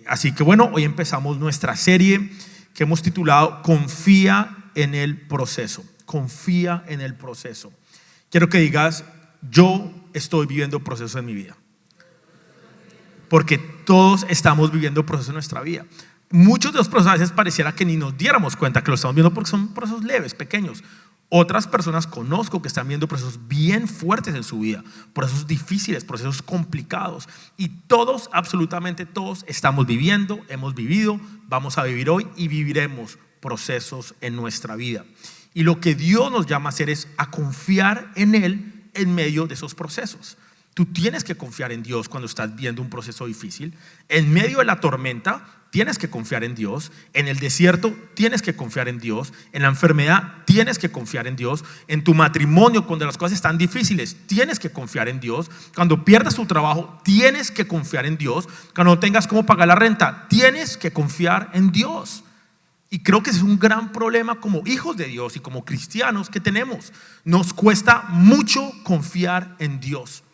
Así que bueno, hoy empezamos nuestra serie que hemos titulado Confía en el proceso. Confía en el proceso. Quiero que digas: yo estoy viviendo procesos en mi vida. Porque todos estamos viviendo procesos en nuestra vida. Muchos de los procesos a veces pareciera que ni nos diéramos cuenta que lo estamos viendo porque son procesos leves, pequeños. Otras personas conozco que están viendo procesos bien fuertes en su vida, procesos difíciles, procesos complicados. Y todos, absolutamente todos, estamos viviendo, hemos vivido, vamos a vivir hoy y viviremos procesos en nuestra vida. Y lo que Dios nos llama a hacer es a confiar en Él en medio de esos procesos. Tú tienes que confiar en Dios cuando estás viendo un proceso difícil. En medio de la tormenta tienes que confiar en Dios. En el desierto tienes que confiar en Dios. En la enfermedad tienes que confiar en Dios. En tu matrimonio, cuando las cosas están difíciles, tienes que confiar en Dios. Cuando pierdas tu trabajo, tienes que confiar en Dios. Cuando no tengas cómo pagar la renta, tienes que confiar en Dios. Y creo que ese es un gran problema como hijos de Dios y como cristianos que tenemos. Nos cuesta mucho confiar en Dios.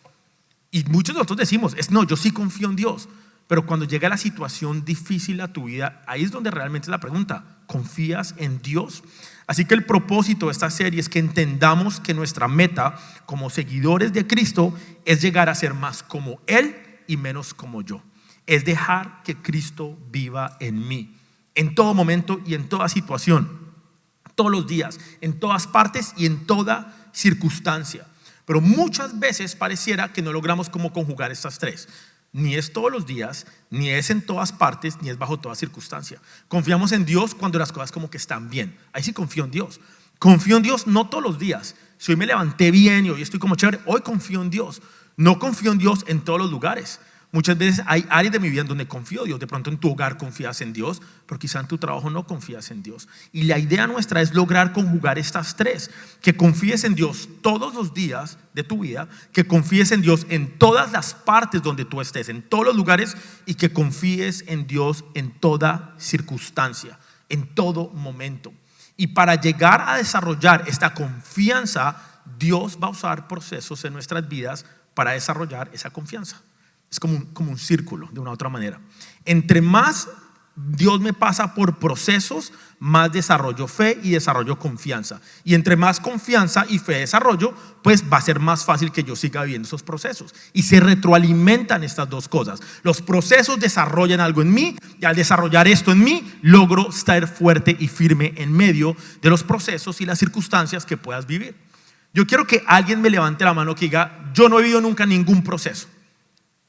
Y muchos de nosotros decimos, no, yo sí confío en Dios. Pero cuando llega la situación difícil a tu vida, ahí es donde realmente es la pregunta: ¿confías en Dios? Así que el propósito de esta serie es que entendamos que nuestra meta como seguidores de Cristo es llegar a ser más como Él y menos como yo. Es dejar que Cristo viva en mí, en todo momento y en toda situación, todos los días, en todas partes y en toda circunstancia. Pero muchas veces pareciera que no logramos cómo conjugar estas tres. Ni es todos los días, ni es en todas partes, ni es bajo toda circunstancia. Confiamos en Dios cuando las cosas como que están bien. Ahí sí confío en Dios. Confío en Dios no todos los días. Si hoy me levanté bien y hoy estoy como chévere, hoy confío en Dios. No confío en Dios en todos los lugares. Muchas veces hay áreas de mi vida en donde confío en Dios. De pronto en tu hogar confías en Dios, pero quizá en tu trabajo no confías en Dios. Y la idea nuestra es lograr conjugar estas tres: que confíes en Dios todos los días de tu vida, que confíes en Dios en todas las partes donde tú estés, en todos los lugares, y que confíes en Dios en toda circunstancia, en todo momento. Y para llegar a desarrollar esta confianza, Dios va a usar procesos en nuestras vidas para desarrollar esa confianza. Es como un círculo, de una u otra manera. Entre más Dios me pasa por procesos, más desarrollo fe y desarrollo confianza. Y entre más confianza y fe desarrollo, pues va a ser más fácil que yo siga viviendo esos procesos. Y se retroalimentan estas dos cosas. Los procesos desarrollan algo en mí, y al desarrollar esto en mí, logro estar fuerte y firme en medio de los procesos y las circunstancias que puedas vivir. Yo quiero que alguien me levante la mano que diga: yo no he vivido nunca ningún proceso.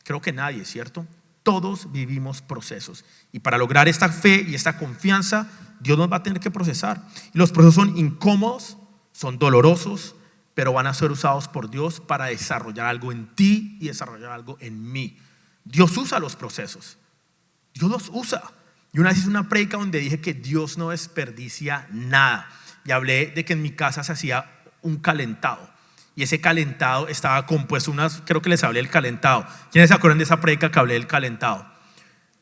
Creo que nadie, ¿cierto? Todos vivimos procesos. Y para lograr esta fe y esta confianza, Dios nos va a tener que procesar. Y los procesos son incómodos, son dolorosos, pero van a ser usados por Dios para desarrollar algo en ti y desarrollar algo en mí. Dios usa los procesos. Dios los usa. Y una vez hice una prédica donde dije que Dios no desperdicia nada. Y hablé de que en mi casa se hacía un calentado. Y ese calentado estaba compuesto creo que les hablé del calentado. ¿Quiénes se acuerdan de esa prédica que hablé del calentado?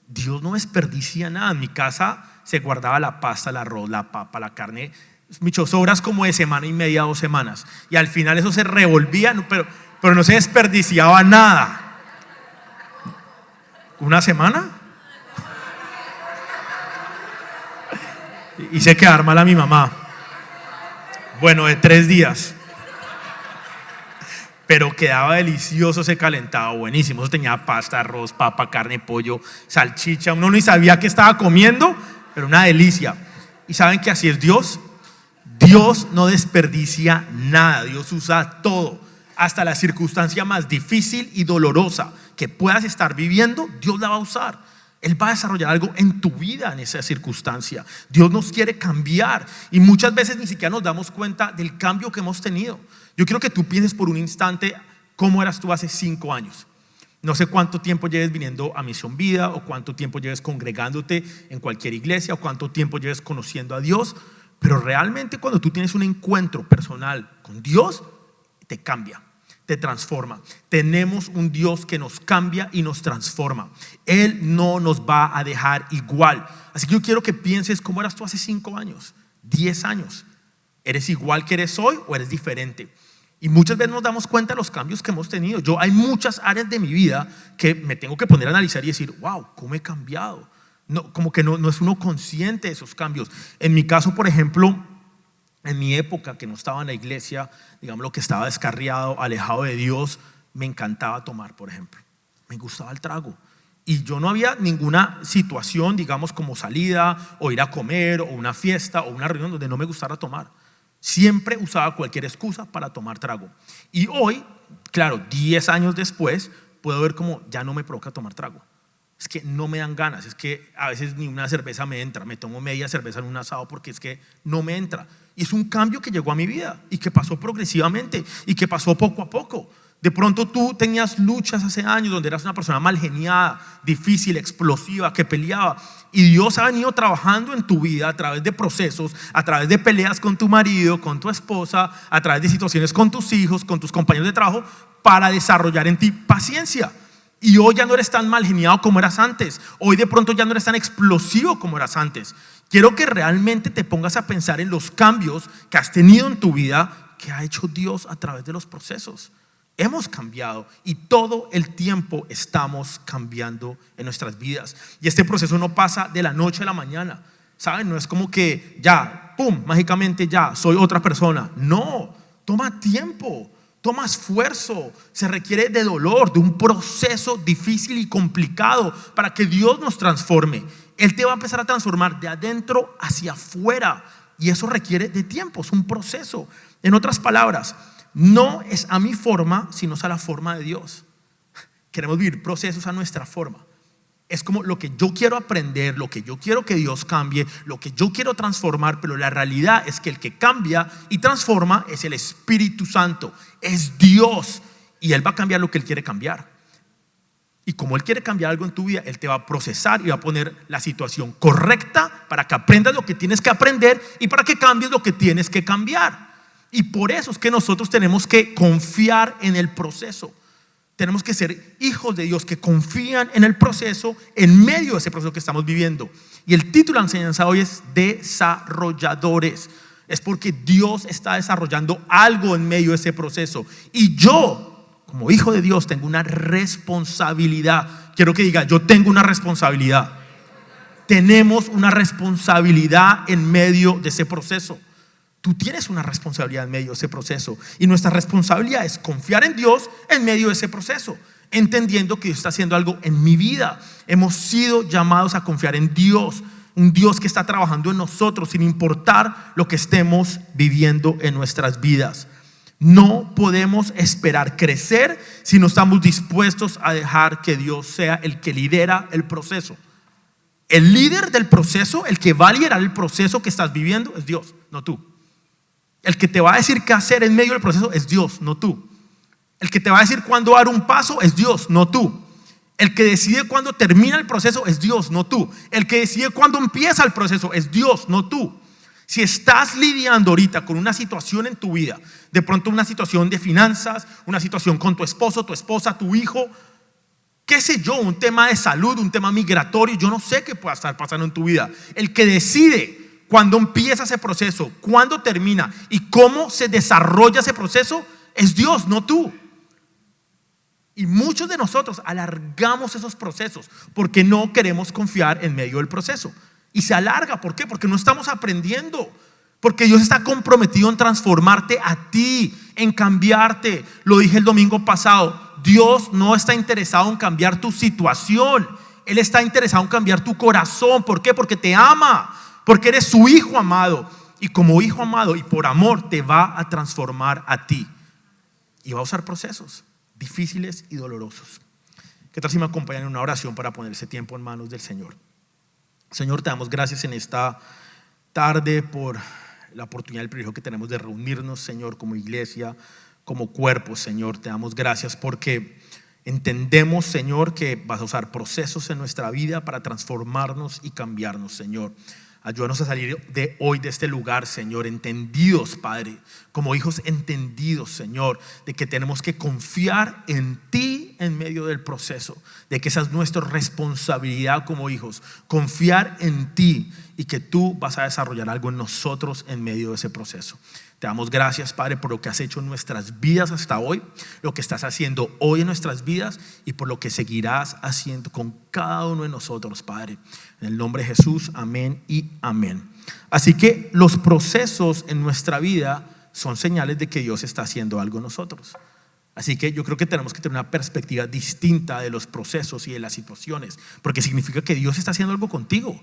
Dios no desperdicia nada. En mi casa se guardaba la pasta, el arroz, la papa, la carne, muchas sobras como de semana y media, 2 semanas. Y al final eso se revolvía, pero no se desperdiciaba nada. ¿Una semana? Hice quedar mal a mi mamá. Bueno, de 3 días. Pero quedaba delicioso ese calentado, buenísimo. Eso tenía pasta, arroz, papa, carne, pollo, salchicha. Uno ni sabía qué estaba comiendo, pero una delicia. ¿Y saben que así es Dios? Dios no desperdicia nada. Dios usa todo. Hasta la circunstancia más difícil y dolorosa que puedas estar viviendo, Dios la va a usar. Él va a desarrollar algo en tu vida en esa circunstancia. Dios nos quiere cambiar y muchas veces ni siquiera nos damos cuenta del cambio que hemos tenido. Yo quiero que tú pienses por un instante cómo eras tú hace 5 años. No sé cuánto tiempo lleves viniendo a Misión Vida, o cuánto tiempo lleves congregándote en cualquier iglesia, o cuánto tiempo lleves conociendo a Dios, pero realmente cuando tú tienes un encuentro personal con Dios, te cambia, te transforma. Tenemos un Dios que nos cambia y nos transforma. Él no nos va a dejar igual. Así que yo quiero que pienses cómo eras tú hace 5 años, 10 años. ¿Eres igual que eres hoy o eres diferente? Y muchas veces nos damos cuenta de los cambios que hemos tenido. Hay muchas áreas de mi vida que me tengo que poner a analizar y decir, wow, ¿cómo he cambiado? No, como que no es uno consciente de esos cambios. En mi caso, por ejemplo, en mi época que no estaba en la iglesia, digamos lo que estaba descarriado, alejado de Dios, me encantaba tomar, por ejemplo. Me gustaba el trago. Y yo no había ninguna situación, digamos, como salida o ir a comer o una fiesta o una reunión donde no me gustara tomar. Siempre usaba cualquier excusa para tomar trago. Y hoy, claro, 10 años después, puedo ver como ya no me provoca tomar trago. Es que no me dan ganas, es que a veces ni una cerveza me entra, me tomo media cerveza en un asado porque es que no me entra. Y es un cambio que llegó a mi vida y que pasó progresivamente y que pasó poco a poco. De pronto tú tenías luchas hace años donde eras una persona mal geniada, difícil, explosiva, que peleaba. Y Dios ha venido trabajando en tu vida a través de procesos, a través de peleas con tu marido, con tu esposa, a través de situaciones con tus hijos, con tus compañeros de trabajo, para desarrollar en ti paciencia. Y hoy ya no eres tan mal geniado como eras antes. Hoy de pronto ya no eres tan explosivo como eras antes. Quiero que realmente te pongas a pensar en los cambios que has tenido en tu vida, que ha hecho Dios a través de los procesos. Hemos cambiado y todo el tiempo estamos cambiando en nuestras vidas. Y este proceso no pasa de la noche a la mañana. ¿Saben? No es como que ya, pum, mágicamente ya soy otra persona. No, toma tiempo. Toma esfuerzo, se requiere de dolor, de un proceso difícil y complicado para que Dios nos transforme. Él te va a empezar a transformar de adentro hacia afuera y eso requiere de tiempo, es un proceso. En otras palabras, no es a mi forma, sino es a la forma de Dios. Queremos vivir procesos a nuestra forma. Es como lo que yo quiero aprender, lo que yo quiero que Dios cambie, lo que yo quiero transformar, pero la realidad es que el que cambia y transforma es el Espíritu Santo, es Dios y Él va a cambiar lo que Él quiere cambiar. Y como Él quiere cambiar algo en tu vida, Él te va a procesar y va a poner la situación correcta para que aprendas lo que tienes que aprender y para que cambies lo que tienes que cambiar. Y por eso es que nosotros tenemos que confiar en el proceso. Tenemos que ser hijos de Dios que confían en el proceso, en medio de ese proceso que estamos viviendo. Y el título de la enseñanza hoy es desarrolladores. Es porque Dios está desarrollando algo en medio de ese proceso. Y yo, como hijo de Dios, tengo una responsabilidad. Quiero que diga, yo tengo una responsabilidad. Tenemos una responsabilidad en medio de ese proceso. Tú tienes una responsabilidad en medio de ese proceso y nuestra responsabilidad es confiar en Dios en medio de ese proceso, entendiendo que Dios está haciendo algo en mi vida. Hemos sido llamados a confiar en Dios, un Dios que está trabajando en nosotros sin importar lo que estemos viviendo en nuestras vidas. No podemos esperar crecer si no estamos dispuestos a dejar que Dios sea el que lidera el proceso. El líder del proceso, el que va a liderar el proceso que estás viviendo es Dios, no tú. El que te va a decir qué hacer en medio del proceso es Dios, no tú. El que te va a decir cuándo dar un paso es Dios, no tú. El que decide cuándo termina el proceso es Dios, no tú. El que decide cuándo empieza el proceso es Dios, no tú. Si estás lidiando ahorita con una situación en tu vida, de pronto una situación de finanzas, una situación con tu esposo, tu esposa, tu hijo, qué sé yo, un tema de salud, un tema migratorio, yo no sé qué pueda estar pasando en tu vida. El que decide cuándo empieza ese proceso, cuándo termina y cómo se desarrolla ese proceso es Dios, no tú. Y muchos de nosotros alargamos esos procesos porque no queremos confiar en medio del proceso. Y se alarga, ¿por qué? Porque no estamos aprendiendo. Porque Dios está comprometido en transformarte a ti, en cambiarte. Lo dije el domingo pasado, Dios no está interesado en cambiar tu situación. Él está interesado en cambiar tu corazón. ¿Por qué? Porque te ama. Porque eres su hijo amado. Y como hijo amado y por amor te va a transformar a ti. Y va a usar procesos difíciles y dolorosos. ¿Qué tal si me acompañan en una oración para poner ese tiempo en manos del Señor? Señor, te damos gracias en esta tarde por la oportunidad, el privilegio que tenemos de reunirnos, Señor, como iglesia, como cuerpo, Señor. Te damos gracias porque entendemos, Señor, que vas a usar procesos en nuestra vida para transformarnos y cambiarnos, Señor. Ayúdanos a salir de hoy de este lugar, Señor, entendidos, Padre, como hijos entendidos, Señor, de que tenemos que confiar en ti en medio del proceso, de que esa es nuestra responsabilidad como hijos, confiar en ti y que tú vas a desarrollar algo en nosotros en medio de ese proceso. Te damos gracias, Padre, por lo que has hecho en nuestras vidas hasta hoy, lo que estás haciendo hoy en nuestras vidas y por lo que seguirás haciendo con cada uno de nosotros, Padre. En el nombre de Jesús, amén y amén. Así que los procesos en nuestra vida son señales de que Dios está haciendo algo en nosotros. Así que yo creo que tenemos que tener una perspectiva distinta de los procesos y de las situaciones, porque significa que Dios está haciendo algo contigo.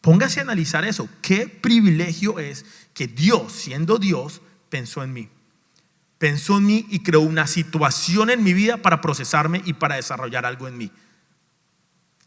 Póngase a analizar eso. Qué privilegio es que Dios, siendo Dios, pensó en mí. Pensó en mí y creó una situación en mi vida para procesarme y para desarrollar algo en mí.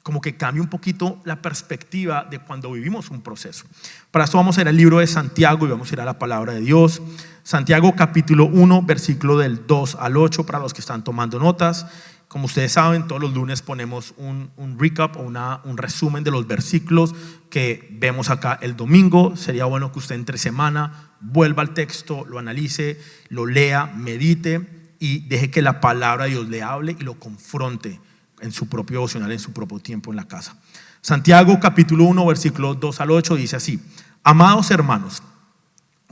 Como que cambia un poquito la perspectiva de cuando vivimos un proceso. Para eso vamos a ir al libro de Santiago y vamos a ir a la palabra de Dios. Santiago capítulo 1, versículo del 2 al 8 para los que están tomando notas. Como ustedes saben, todos los lunes ponemos un recap o un resumen de los versículos que vemos acá el domingo. Sería bueno que usted entre semana vuelva al texto, lo analice, lo lea, medite y deje que la palabra de Dios le hable y lo confronte en su propio devocional, en su propio tiempo en la casa. Santiago capítulo 1, versículos 2 al 8 dice así: amados hermanos,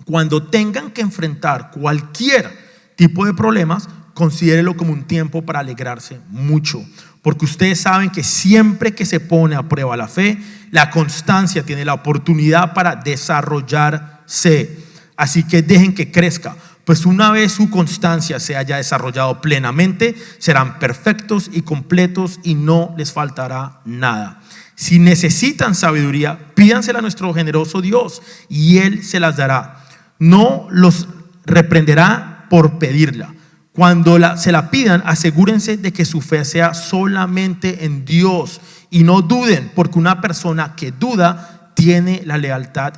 cuando tengan que enfrentar cualquier tipo de problemas, considérelo como un tiempo para alegrarse mucho, porque ustedes saben que siempre que se pone a prueba la fe, la constancia tiene la oportunidad para desarrollarse. Así que dejen que crezca, pues una vez su constancia se haya desarrollado plenamente, serán perfectos y completos y no les faltará nada. Si necesitan sabiduría, pídansela a nuestro generoso Dios y Él se las dará. No los reprenderá por pedirla. Cuando se la pidan, asegúrense de que su fe sea solamente en Dios y no duden, porque una persona que duda tiene la lealtad,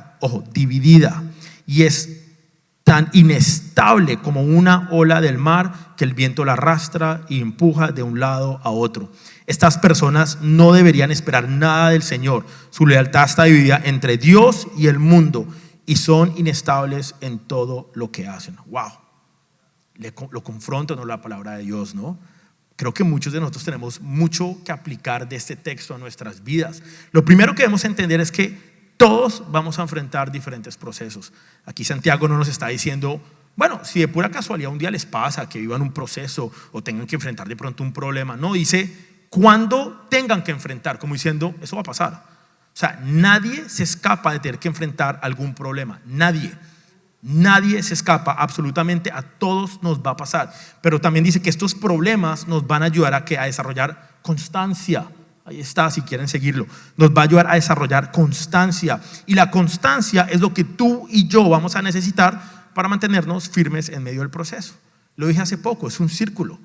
dividida, y es tan inestable como una ola del mar que el viento la arrastra y empuja de un lado a otro. Estas personas no deberían esperar nada del Señor. Su lealtad está dividida entre Dios y el mundo y son inestables en todo lo que hacen. Wow. Lo confronta, ¿no?, la palabra de Dios, ¿no? Creo que muchos de nosotros tenemos mucho que aplicar de este texto a nuestras vidas. Lo primero que debemos entender es que todos vamos a enfrentar diferentes procesos. Aquí Santiago no nos está diciendo, bueno, si de pura casualidad un día les pasa que vivan un proceso o tengan que enfrentar de pronto un problema. No, dice cuando tengan que enfrentar, como diciendo, eso va a pasar. O sea, nadie se escapa de tener que enfrentar algún problema. Nadie se escapa, absolutamente a todos nos va a pasar. Pero también dice que estos problemas nos van a ayudar a desarrollar constancia. Ahí está, si quieren seguirlo. Nos va a ayudar a desarrollar constancia. Y la constancia es lo que tú y yo vamos a necesitar para mantenernos firmes en medio del proceso. Lo dije hace poco, es un círculo.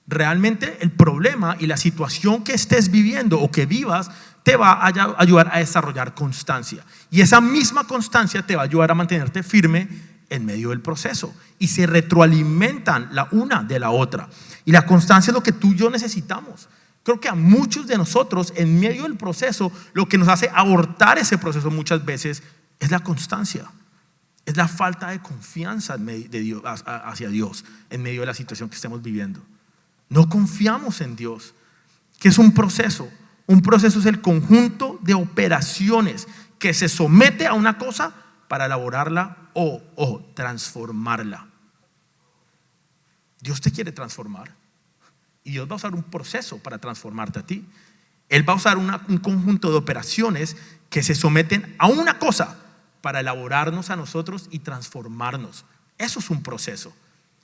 Realmente el problema y la situación que estés viviendo o que vivas te va a ayudar a desarrollar constancia. Y esa misma constancia te va a ayudar a mantenerte firme en medio del proceso. Y se retroalimentan la una de la otra. Y la constancia es lo que tú y yo necesitamos. Creo que a muchos de nosotros en medio del proceso lo que nos hace abortar ese proceso muchas veces es la constancia. Es la falta de confianza de Dios, hacia Dios en medio de la situación que estemos viviendo. No confiamos en Dios. ¿Qué es un proceso? Un proceso es el conjunto de operaciones que se somete a una cosa para elaborarla o transformarla. Dios te quiere transformar y Dios va a usar un proceso para transformarte a ti. Él va a usar un conjunto de operaciones que se someten a una cosa para elaborarnos a nosotros y transformarnos. Eso es un proceso.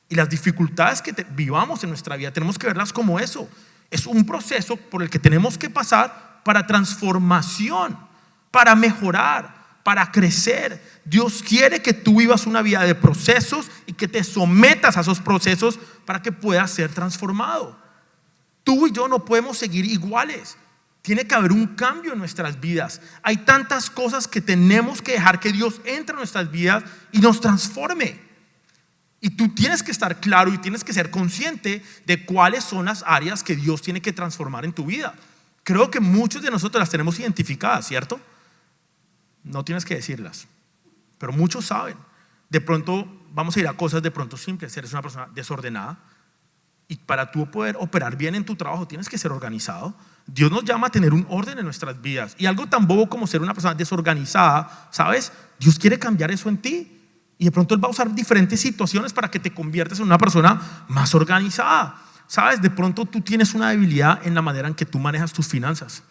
Y las dificultades que vivamos en nuestra vida tenemos que verlas como eso. Es un proceso por el que tenemos que pasar para transformación, para mejorar, para crecer. Dios quiere que tú vivas una vida de procesos y que te sometas a esos procesos para que puedas ser transformado. Tú y yo no podemos seguir iguales. Tiene que haber un cambio en nuestras vidas. Hay tantas cosas que tenemos que dejar que Dios entre en nuestras vidas y nos transforme. Y tú tienes que estar claro y tienes que ser consciente de cuáles son las áreas que Dios tiene que transformar en tu vida. Creo que muchos de nosotros las tenemos identificadas, ¿cierto? No tienes que decirlas, pero muchos saben. De pronto vamos a ir a cosas de pronto simples. Eres una persona desordenada, Y para tú poder operar bien en tu trabajo tienes que ser organizado. Dios nos llama a tener un orden en nuestras vidas. Y algo tan bobo como ser una persona desorganizada, ¿sabes? Dios quiere cambiar eso en ti. Y de pronto Él va a usar diferentes situaciones para que te conviertas en una persona más organizada. ¿Sabes? De pronto tú tienes una debilidad en la manera en que tú manejas tus finanzas.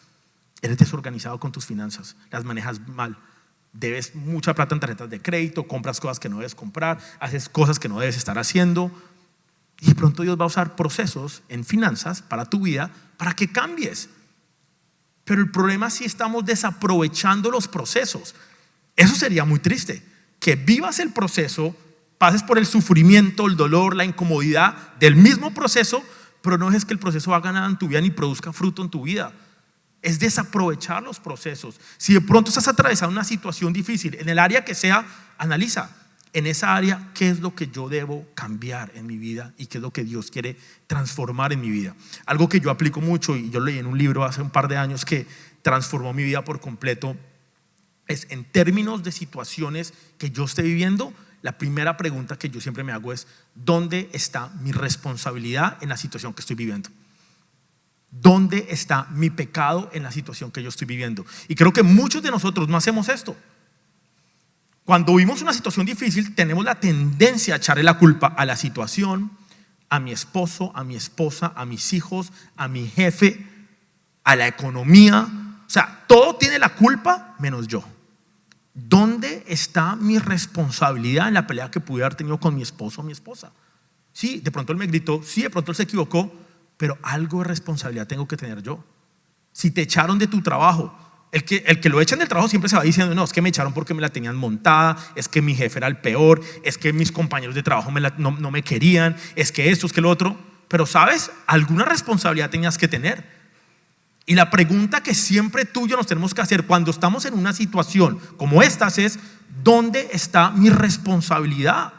Eres desorganizado con tus finanzas, las manejas mal. Debes mucha plata en tarjetas de crédito, compras cosas que no debes comprar, haces cosas que no debes estar haciendo. Y de pronto Dios va a usar procesos en finanzas para tu vida, para que cambies. Pero el problema es si estamos desaprovechando los procesos. Eso sería muy triste, que vivas el proceso, pases por el sufrimiento, el dolor, la incomodidad del mismo proceso, pero no dejes que el proceso haga nada en tu vida ni produzca fruto en tu vida. Es desaprovechar los procesos. Si de pronto estás atravesando una situación difícil, en el área que sea, analiza en esa área qué es lo que yo debo cambiar en mi vida y qué es lo que Dios quiere transformar en mi vida. Algo que yo aplico mucho y yo leí en un libro hace un par de años que transformó mi vida por completo es en términos de situaciones que yo esté viviendo. La primera pregunta que yo siempre me hago es: ¿dónde está mi responsabilidad en la situación que estoy viviendo? ¿Dónde está mi pecado en la situación que yo estoy viviendo? Y creo que muchos de nosotros no hacemos esto. Cuando vivimos una situación difícil, tenemos la tendencia a echarle la culpa a la situación, a mi esposo, a mi esposa, a mis hijos, a mi jefe, a la economía. O sea, todo tiene la culpa menos yo. ¿Dónde está mi responsabilidad en la pelea que pude haber tenido con mi esposo o mi esposa? Sí, de pronto él me gritó, sí, de pronto él se equivocó, pero algo de responsabilidad tengo que tener yo. Si te echaron de tu trabajo, el que lo echan del trabajo siempre se va diciendo: no, es que me echaron porque me la tenían montada, es que mi jefe era el peor, es que mis compañeros de trabajo no me querían, es que esto, es que lo otro. Pero ¿sabes? Alguna responsabilidad tenías que tener. Y la pregunta que siempre tú y yo nos tenemos que hacer cuando estamos en una situación como estas es: ¿dónde está mi responsabilidad?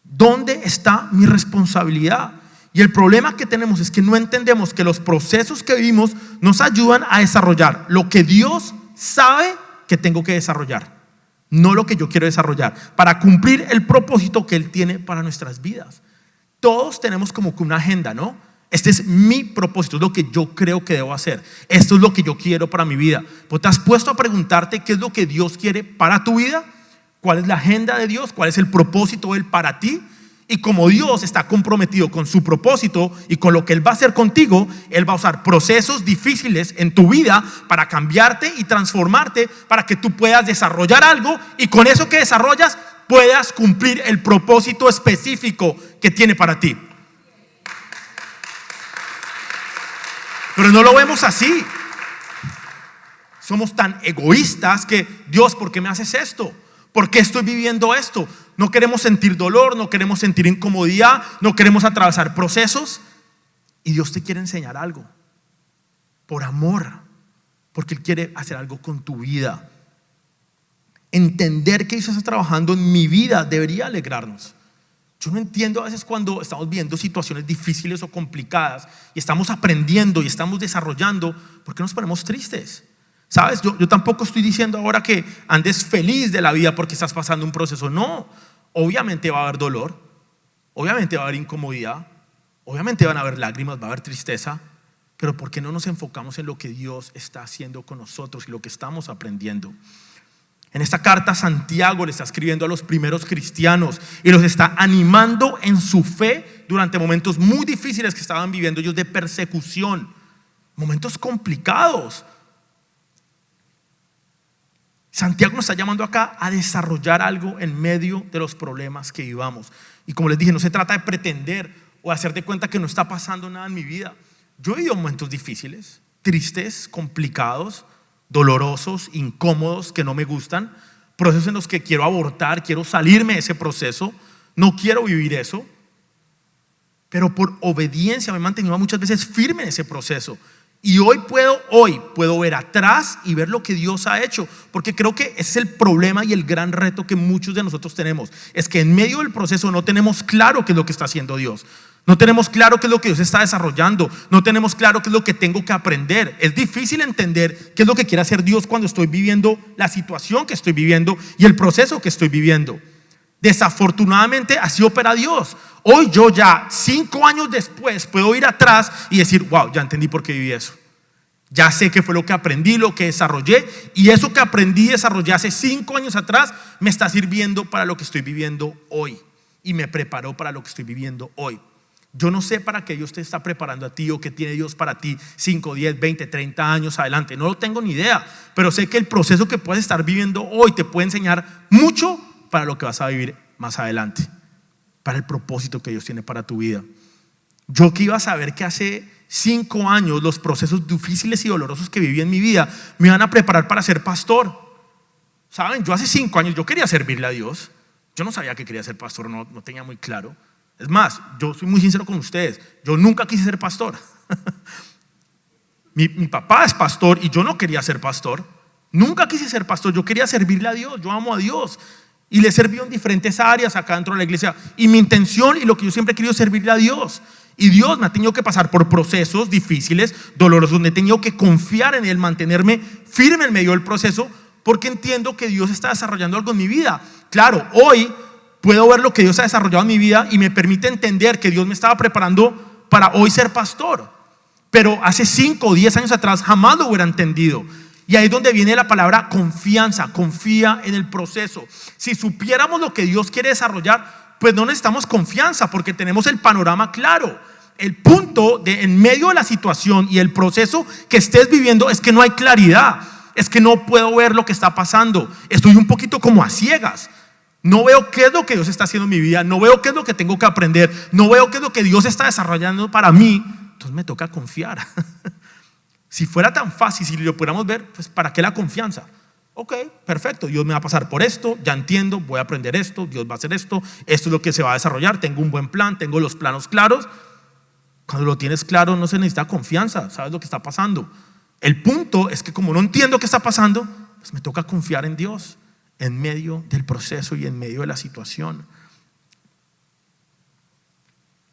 ¿Dónde está mi responsabilidad? Y el problema que tenemos es que no entendemos que los procesos que vivimos nos ayudan a desarrollar lo que Dios sabe que tengo que desarrollar, no lo que yo quiero desarrollar, para cumplir el propósito que Él tiene para nuestras vidas. Todos tenemos como que una agenda, ¿no? Este es mi propósito, es lo que yo creo que debo hacer. Esto es lo que yo quiero para mi vida. ¿Pues te has puesto a preguntarte qué es lo que Dios quiere para tu vida? ¿Cuál es la agenda de Dios? ¿Cuál es el propósito de Él para ti? Y como Dios está comprometido con su propósito y con lo que Él va a hacer contigo, Él va a usar procesos difíciles en tu vida para cambiarte y transformarte, para que tú puedas desarrollar algo y con eso que desarrollas puedas cumplir el propósito específico que tiene para ti. Pero no lo vemos así. Somos tan egoístas que: Dios, ¿por qué me haces esto? ¿Por qué estoy viviendo esto? No queremos sentir dolor, no queremos sentir incomodidad, no queremos atravesar procesos. Y Dios te quiere enseñar algo, por amor, porque Él quiere hacer algo con tu vida. Entender que Dios está trabajando en mi vida debería alegrarnos. Yo no entiendo a veces cuando estamos viendo situaciones difíciles o complicadas y estamos aprendiendo y estamos desarrollando, ¿por qué nos ponemos tristes? ¿Sabes? Yo tampoco estoy diciendo ahora que andes feliz de la vida porque estás pasando un proceso. No, obviamente va a haber dolor, obviamente va a haber incomodidad, obviamente van a haber lágrimas, va a haber tristeza. Pero ¿por qué no nos enfocamos en lo que Dios está haciendo con nosotros y lo que estamos aprendiendo? En esta carta Santiago le está escribiendo a los primeros cristianos y los está animando en su fe durante momentos muy difíciles que estaban viviendo ellos, de persecución, momentos complicados. Santiago nos está llamando acá a desarrollar algo en medio de los problemas que vivamos. Y como les dije, no se trata de pretender o de hacer de cuenta que no está pasando nada en mi vida. Yo he vivido momentos difíciles, tristes, complicados, dolorosos, incómodos, que no me gustan, procesos en los que quiero abortar, quiero salirme de ese proceso, no quiero vivir eso, pero por obediencia me he mantenido muchas veces firme en ese proceso. Y hoy puedo ver atrás y ver lo que Dios ha hecho, porque creo que ese es el problema y el gran reto que muchos de nosotros tenemos, es que en medio del proceso no tenemos claro qué es lo que está haciendo Dios. No tenemos claro qué es lo que Dios está desarrollando. No tenemos claro qué es lo que tengo que aprender. Es difícil entender qué es lo que quiere hacer Dios cuando estoy viviendo la situación que estoy viviendo y el proceso que estoy viviendo. Desafortunadamente así opera Dios. Hoy yo ya 5 años después puedo ir atrás y decir, wow, ya entendí por qué viví eso. Ya sé qué fue lo que aprendí, lo que desarrollé, y eso que aprendí y desarrollé hace 5 años atrás me está sirviendo para lo que estoy viviendo hoy y me preparó para lo que estoy viviendo hoy. Yo no sé para qué Dios te está preparando a ti o qué tiene Dios para ti 5, 10, 20, 30 años adelante. No lo tengo ni idea, pero sé que el proceso que puedes estar viviendo hoy te puede enseñar mucho para lo que vas a vivir más adelante, para el propósito que Dios tiene para tu vida. Yo que iba a saber que hace 5 años los procesos difíciles y dolorosos que viví en mi vida me iban a preparar para ser pastor. Saben, yo hace 5 años yo quería servirle a Dios. Yo no sabía que quería ser pastor, no tenía muy claro. Es más, yo soy muy sincero con ustedes, yo nunca quise ser pastor. mi papá es pastor y yo no quería ser pastor. Nunca quise ser pastor, yo quería servirle a Dios, yo amo a Dios. Y le he servido en diferentes áreas acá dentro de la iglesia. Y mi intención y lo que yo siempre he querido es servirle a Dios. Y Dios me ha tenido que pasar por procesos difíciles, dolorosos, donde he tenido que confiar en Él, mantenerme firme en medio del proceso, porque entiendo que Dios está desarrollando algo en mi vida. Claro, hoy puedo ver lo que Dios ha desarrollado en mi vida y me permite entender que Dios me estaba preparando para hoy ser pastor. Pero hace 5 o 10 años atrás jamás lo hubiera entendido. Y ahí es donde viene la palabra confianza. Confía en el proceso. Si supiéramos lo que Dios quiere desarrollar, pues no necesitamos confianza porque tenemos el panorama claro. El punto de en medio de la situación y el proceso que estés viviendo es que no hay claridad. Es que no puedo ver lo que está pasando. Estoy un poquito como a ciegas. No veo qué es lo que Dios está haciendo en mi vida. No veo qué es lo que tengo que aprender. No veo qué es lo que Dios está desarrollando para mí. Entonces me toca confiar. Si fuera tan fácil, si lo pudiéramos ver, pues ¿para qué la confianza? Ok, perfecto, Dios me va a pasar por esto, ya entiendo, voy a aprender esto, Dios va a hacer esto es lo que se va a desarrollar, tengo un buen plan, tengo los planos claros. Cuando lo tienes claro no se necesita confianza, sabes lo que está pasando. El punto es que como no entiendo qué está pasando, pues me toca confiar en Dios en medio del proceso y en medio de la situación.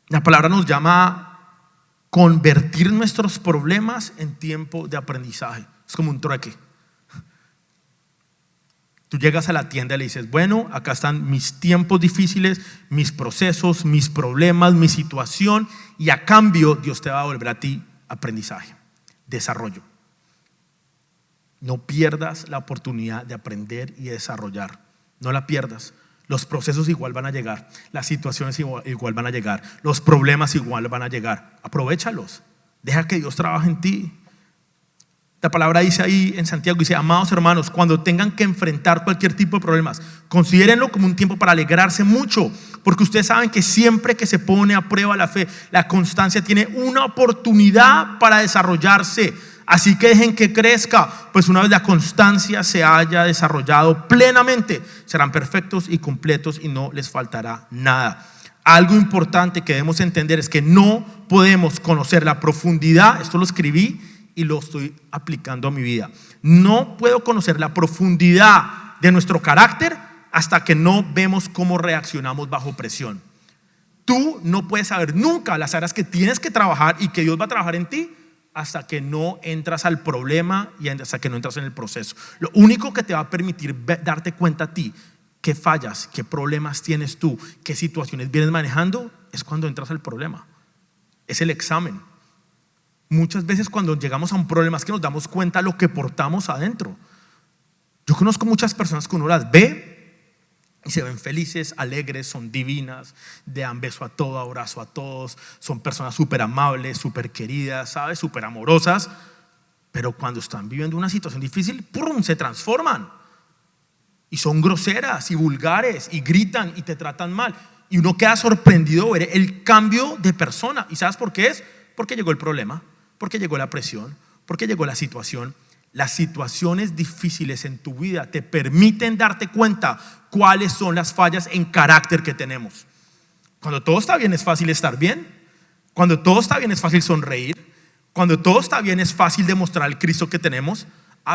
La palabra nos llama a convertir nuestros problemas en tiempo de aprendizaje. Es como un trueque. Tú llegas a la tienda y le dices, bueno, acá están mis tiempos difíciles, mis procesos, mis problemas, mi situación, y a cambio Dios te va a devolver a ti aprendizaje, desarrollo. No pierdas la oportunidad de aprender y desarrollar. No la pierdas. Los procesos igual van a llegar, las situaciones igual van a llegar, los problemas igual van a llegar. Aprovéchalos, deja que Dios trabaje en ti. La palabra dice ahí en Santiago, dice, amados hermanos, cuando tengan que enfrentar cualquier tipo de problemas, considérenlo como un tiempo para alegrarse mucho, porque ustedes saben que siempre que se pone a prueba la fe, la constancia tiene una oportunidad para desarrollarse. Así que dejen que crezca, pues una vez la constancia se haya desarrollado plenamente, serán perfectos y completos y no les faltará nada. Algo importante que debemos entender es que no podemos conocer la profundidad, esto lo escribí y lo estoy aplicando a mi vida. No puedo conocer la profundidad de nuestro carácter hasta que no vemos cómo reaccionamos bajo presión. Tú no puedes saber nunca las áreas que tienes que trabajar y que Dios va a trabajar en ti hasta que no entras al problema y hasta que no entras en el proceso. Lo único que te va a permitir darte cuenta a ti qué fallas, qué problemas tienes tú, qué situaciones vienes manejando, es cuando entras al problema. Es el examen. Muchas veces cuando llegamos a un problema es que nos damos cuenta de lo que portamos adentro. Yo conozco muchas personas que uno las ve y se ven felices, alegres, son divinas, dan beso a todo, abrazo a todos, son personas súper amables, súper queridas, ¿sabes? Súper amorosas, pero cuando están viviendo una situación difícil, ¡pum!, se transforman y son groseras y vulgares y gritan y te tratan mal y uno queda sorprendido de ver el cambio de persona. ¿Y sabes por qué es? Porque llegó el problema, porque llegó la presión, porque llegó la situación. Las situaciones difíciles en tu vida te permiten darte cuenta cuáles son las fallas en carácter que tenemos. Cuando todo está bien es fácil estar bien. Cuando todo está bien es fácil sonreír. Cuando todo está bien es fácil demostrar el Cristo que tenemos.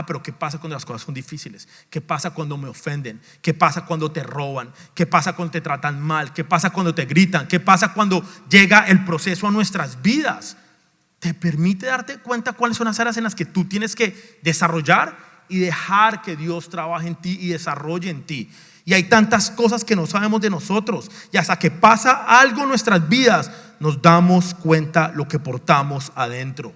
Pero ¿qué pasa cuando las cosas son difíciles? ¿Qué pasa cuando me ofenden? ¿Qué pasa cuando te roban? ¿Qué pasa cuando te tratan mal? ¿Qué pasa cuando te gritan? ¿Qué pasa cuando llega el proceso a nuestras vidas? Te permite darte cuenta cuáles son las áreas en las que tú tienes que desarrollar y dejar que Dios trabaje en ti y desarrolle en ti. Y hay tantas cosas que no sabemos de nosotros. Y hasta que pasa algo en nuestras vidas, nos damos cuenta lo que portamos adentro.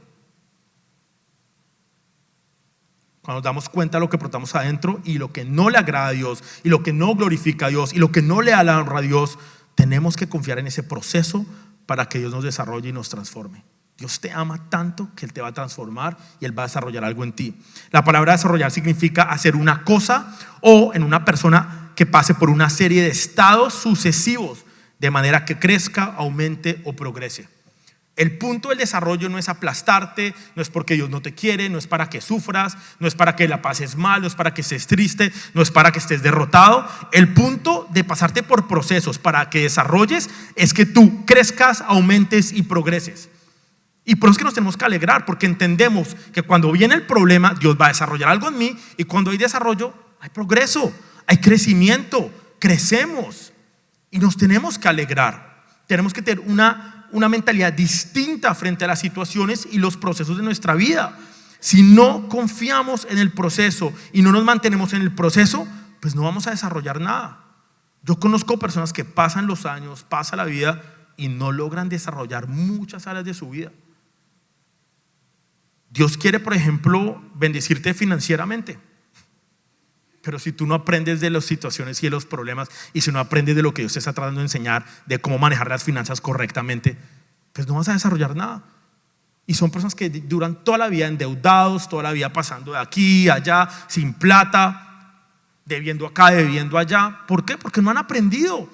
Cuando nos damos cuenta de lo que portamos adentro y lo que no le agrada a Dios, y lo que no glorifica a Dios, y lo que no le da la honra a Dios, tenemos que confiar en ese proceso para que Dios nos desarrolle y nos transforme. Dios te ama tanto que Él te va a transformar y Él va a desarrollar algo en ti. La palabra desarrollar significa hacer una cosa o en una persona que pase por una serie de estados sucesivos de manera que crezca, aumente o progrese. El punto del desarrollo no es aplastarte, no es porque Dios no te quiere, no es para que sufras, no es para que la pases mal, no es para que estés triste, no es para que estés derrotado. El punto de pasarte por procesos para que desarrolles es que tú crezcas, aumentes y progreses. Y por eso es que nos tenemos que alegrar, porque entendemos que cuando viene el problema, Dios va a desarrollar algo en mí, y cuando hay desarrollo, hay progreso, hay crecimiento, crecemos, y nos tenemos que alegrar. Tenemos que tener una mentalidad distinta frente a las situaciones y los procesos de nuestra vida. Si no confiamos en el proceso y no nos mantenemos en el proceso, pues no vamos a desarrollar nada. Yo conozco personas que pasan los años, pasa la vida y no logran desarrollar muchas áreas de su vida. Dios quiere, por ejemplo, bendecirte financieramente, pero si tú no aprendes de las situaciones y de los problemas, y si no aprendes de lo que Dios te está tratando de enseñar, de cómo manejar las finanzas correctamente, pues no vas a desarrollar nada. Y son personas que duran toda la vida endeudados, toda la vida pasando de aquí a allá, sin plata, debiendo acá, debiendo allá. ¿Por qué? Porque no han aprendido.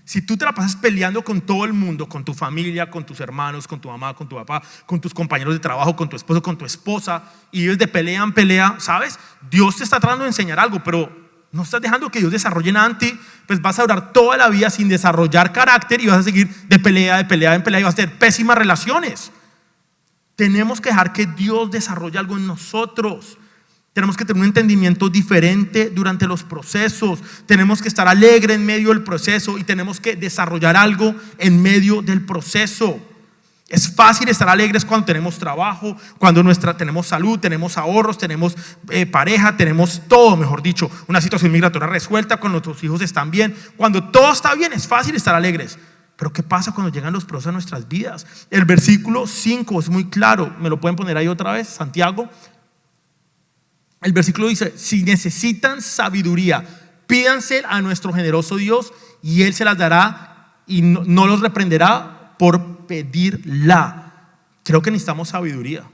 Si tú te la pasas peleando con todo el mundo, con tu familia, con tus hermanos, con tu mamá, con tu papá, con tus compañeros de trabajo, con tu esposo, con tu esposa, y vives de pelea en pelea, ¿sabes? Dios te está tratando de enseñar algo, pero no estás dejando que Dios desarrolle nada en ti, pues vas a durar toda la vida sin desarrollar carácter y vas a seguir de pelea en pelea y vas a tener pésimas relaciones. Tenemos que dejar que Dios desarrolle algo en nosotros. Tenemos que tener un entendimiento diferente durante los procesos. Tenemos que estar alegre en medio del proceso y tenemos que desarrollar algo en medio del proceso. Es fácil estar alegres cuando tenemos trabajo, cuando tenemos salud, tenemos ahorros, tenemos pareja, tenemos todo, mejor dicho, una situación migratoria resuelta, cuando nuestros hijos están bien. Cuando todo está bien, es fácil estar alegres. Pero ¿qué pasa cuando llegan los procesos a nuestras vidas? El versículo 5 es muy claro. ¿Me lo pueden poner ahí otra vez, Santiago? El versículo dice: si necesitan sabiduría, pídanse a nuestro generoso Dios y Él se las dará y no los reprenderá por pedirla. Creo que necesitamos sabiduría.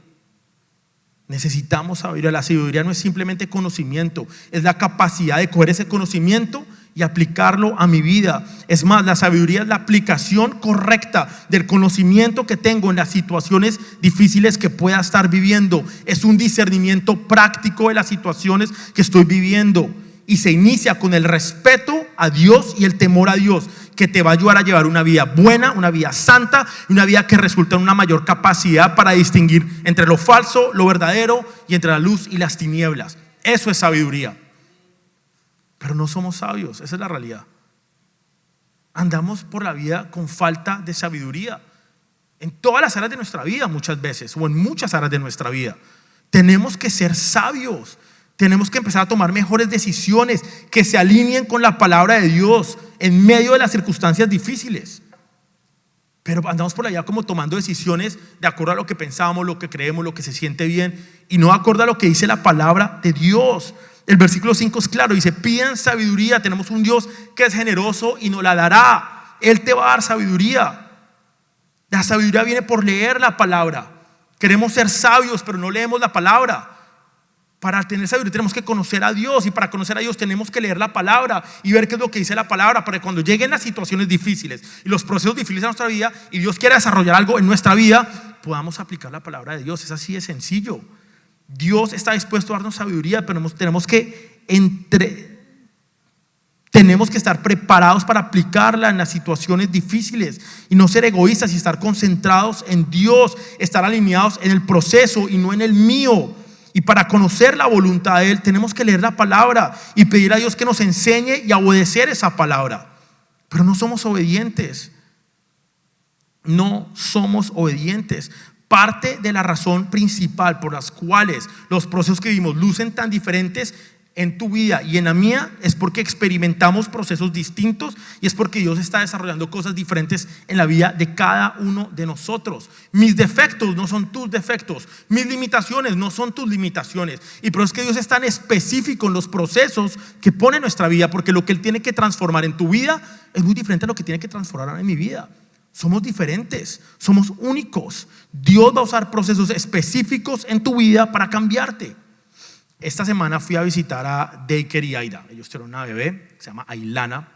Necesitamos sabiduría. La sabiduría no es simplemente conocimiento, es la capacidad de coger ese conocimiento y aplicarlo a mi vida. Es más, la sabiduría es la aplicación correcta del conocimiento que tengo en las situaciones difíciles que pueda estar viviendo. Es un discernimiento práctico de las situaciones que estoy viviendo, y se inicia con el respeto a Dios y el temor a Dios, que te va a ayudar a llevar una vida buena, una vida santa, y una vida que resulta en una mayor capacidad para distinguir entre lo falso, lo verdadero, y entre la luz y las tinieblas. Eso es sabiduría. Pero no somos sabios, esa es la realidad. Andamos por la vida con falta de sabiduría en todas las áreas de nuestra vida, muchas veces, o en muchas áreas de nuestra vida. Tenemos que ser sabios. Tenemos que empezar a tomar mejores decisiones que se alineen con la palabra de Dios en medio de las circunstancias difíciles. Pero andamos por allá como tomando decisiones de acuerdo a lo que pensamos, lo que creemos, lo que se siente bien, y no de acuerdo a lo que dice la palabra de Dios. El versículo 5 es claro, dice: pidan sabiduría. Tenemos un Dios que es generoso y nos la dará. Él te va a dar sabiduría. La sabiduría viene por leer la palabra. Queremos ser sabios, pero no leemos la palabra. Para tener sabiduría tenemos que conocer a Dios, y para conocer a Dios tenemos que leer la palabra y ver qué es lo que dice la palabra, para que cuando lleguen las situaciones difíciles y los procesos difíciles de nuestra vida y Dios quiera desarrollar algo en nuestra vida, podamos aplicar la palabra de Dios. Es así de sencillo. Dios está dispuesto a darnos sabiduría, pero tenemos que estar preparados para aplicarla en las situaciones difíciles y no ser egoístas, y estar concentrados en Dios, estar alineados en el proceso y no en el mío. Y para conocer la voluntad de Él tenemos que leer la palabra y pedir a Dios que nos enseñe y obedecer esa palabra. Pero no somos obedientes. No somos obedientes. Parte de la razón principal por las cuales los procesos que vivimos lucen tan diferentes en tu vida y en la mía es porque experimentamos procesos distintos y es porque Dios está desarrollando cosas diferentes en la vida de cada uno de nosotros. Mis defectos no son tus defectos, mis limitaciones no son tus limitaciones, y por eso es que Dios es tan específico en los procesos que pone en nuestra vida, porque lo que Él tiene que transformar en tu vida es muy diferente a lo que tiene que transformar en mi vida. Somos diferentes, somos únicos. Dios va a usar procesos específicos en tu vida para cambiarte. Esta semana fui a visitar a Daycare y Aida. Ellos tienen una bebé que se llama Ailana.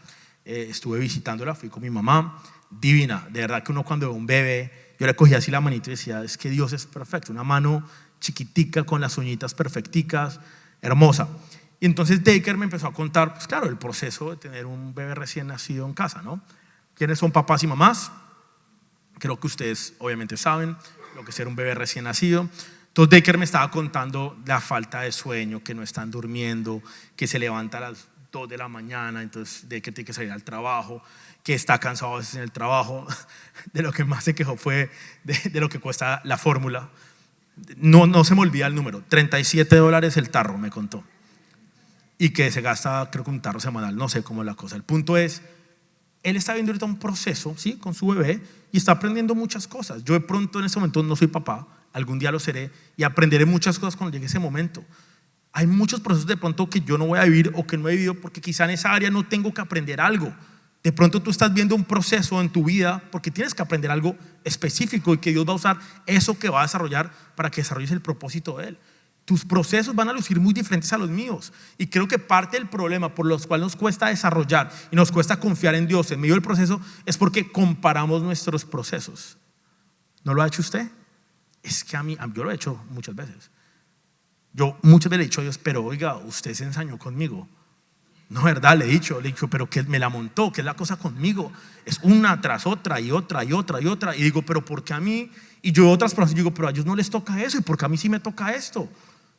Estuve visitándola, fui con mi mamá. Divina, de verdad que uno cuando ve un bebé, yo le cogía así la manito y decía, es que Dios es perfecto. Una mano chiquitica con las uñitas perfecticas, hermosa. Y entonces Daycare me empezó a contar, pues claro, el proceso de tener un bebé recién nacido en casa, ¿no? ¿Quiénes son papás y mamás? Creo que ustedes obviamente saben lo que es ser un bebé recién nacido. Entonces Daycare me estaba contando la falta de sueño, que no están durmiendo, que se levanta a las 2 de la mañana, entonces Daycare tiene que salir al trabajo, que está cansado a veces en el trabajo. De lo que más se quejó fue de lo que cuesta la fórmula. No se me olvida el número, $37 el tarro, me contó. Y que se gasta, creo que un tarro semanal, no sé cómo es la cosa. El punto es, él está viendo ahorita un proceso, ¿sí?, con su bebé y está aprendiendo muchas cosas. Yo de pronto en este momento no soy papá, algún día lo seré y aprenderé muchas cosas cuando llegue ese momento. Hay muchos procesos de pronto que yo no voy a vivir o que no he vivido porque quizá en esa área no tengo que aprender algo. De pronto tú estás viendo un proceso en tu vida porque tienes que aprender algo específico y que Dios va a usar eso que va a desarrollar para que desarrolles el propósito de Él. Tus procesos van a lucir muy diferentes a los míos, y creo que parte del problema por los cuales nos cuesta desarrollar y nos cuesta confiar en Dios en medio del proceso es porque comparamos nuestros procesos. ¿No lo ha hecho usted? Es que yo lo he hecho muchas veces. Yo muchas veces le he dicho a Dios, pero oiga, usted se ensañó conmigo. No, ¿verdad? Le he dicho, pero que me la montó, que es la cosa conmigo. Es una tras otra y otra y otra y otra. Y digo, pero ¿por qué a mí? Y yo otras personas digo, pero a ellos no les toca eso, ¿y por qué a mí sí me toca esto?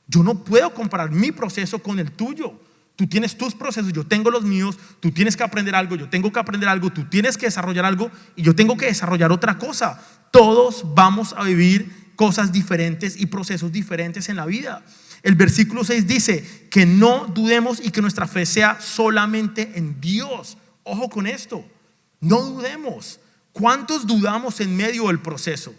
Yo no puedo comparar mi proceso con el tuyo. Tú tienes tus procesos, yo tengo los míos. Tú tienes que aprender algo, yo tengo que aprender algo. Tú tienes que desarrollar algo y yo tengo que desarrollar otra cosa. Todos vamos a vivir cosas diferentes y procesos diferentes en la vida. El versículo 6 dice que no dudemos y que nuestra fe sea solamente en Dios. Ojo con esto, no dudemos. ¿Cuántos dudamos en medio del proceso?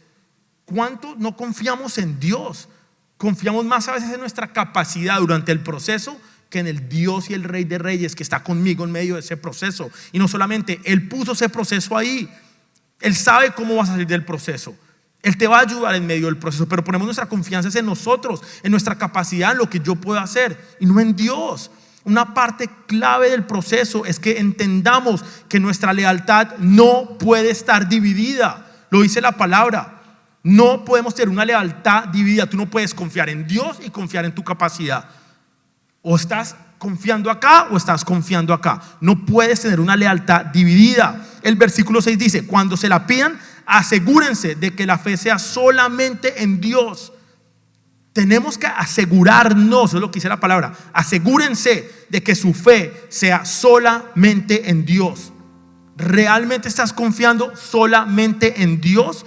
¿Cuántos no confiamos en Dios? Confiamos más a veces en nuestra capacidad durante el proceso que en el Dios y el Rey de Reyes que está conmigo en medio de ese proceso. Y no solamente, Él puso ese proceso ahí, Él sabe cómo vas a salir del proceso, Él te va a ayudar en medio del proceso, pero ponemos nuestra confianza en nosotros, en nuestra capacidad, en lo que yo puedo hacer y no en Dios. Una parte clave del proceso es que entendamos que nuestra lealtad no puede estar dividida. Lo dice la palabra. No podemos tener una lealtad dividida. Tú no puedes confiar en Dios y confiar en tu capacidad. O estás confiando acá o estás confiando acá. No puedes tener una lealtad dividida. El versículo 6 dice, cuando se la pidan, asegúrense de que la fe sea solamente en Dios. Tenemos que asegurarnos, eso es lo que dice la palabra. Asegúrense de que su fe sea solamente en Dios. ¿Realmente estás confiando solamente en Dios?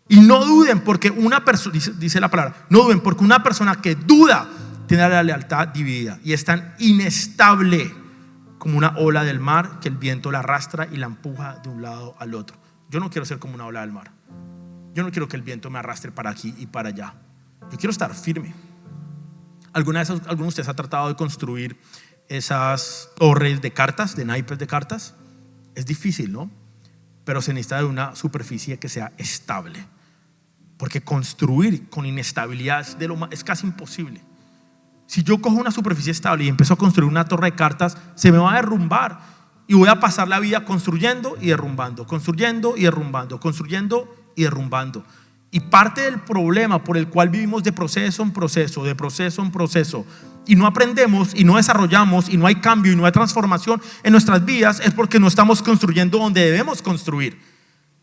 Y no duden porque una persona, dice la palabra, no duden porque una persona que duda tiene la lealtad dividida y es tan inestable como una ola del mar que el viento la arrastra y la empuja de un lado al otro. Yo no quiero ser como una ola del mar. Yo no quiero que el viento me arrastre para aquí y para allá. Yo quiero estar firme. ¿Alguno de ustedes ha tratado de construir esas torres de cartas, de naipes de cartas? Es difícil, ¿no? Pero se necesita de una superficie que sea estable. Porque construir con inestabilidad es casi imposible. Si yo cojo una superficie estable y empiezo a construir una torre de cartas, se me va a derrumbar y voy a pasar la vida construyendo y derrumbando, construyendo y derrumbando, construyendo y derrumbando. Y parte del problema por el cual vivimos de proceso en proceso, de proceso en proceso, y no aprendemos y no desarrollamos y no hay cambio y no hay transformación en nuestras vidas, es porque no estamos construyendo donde debemos construir.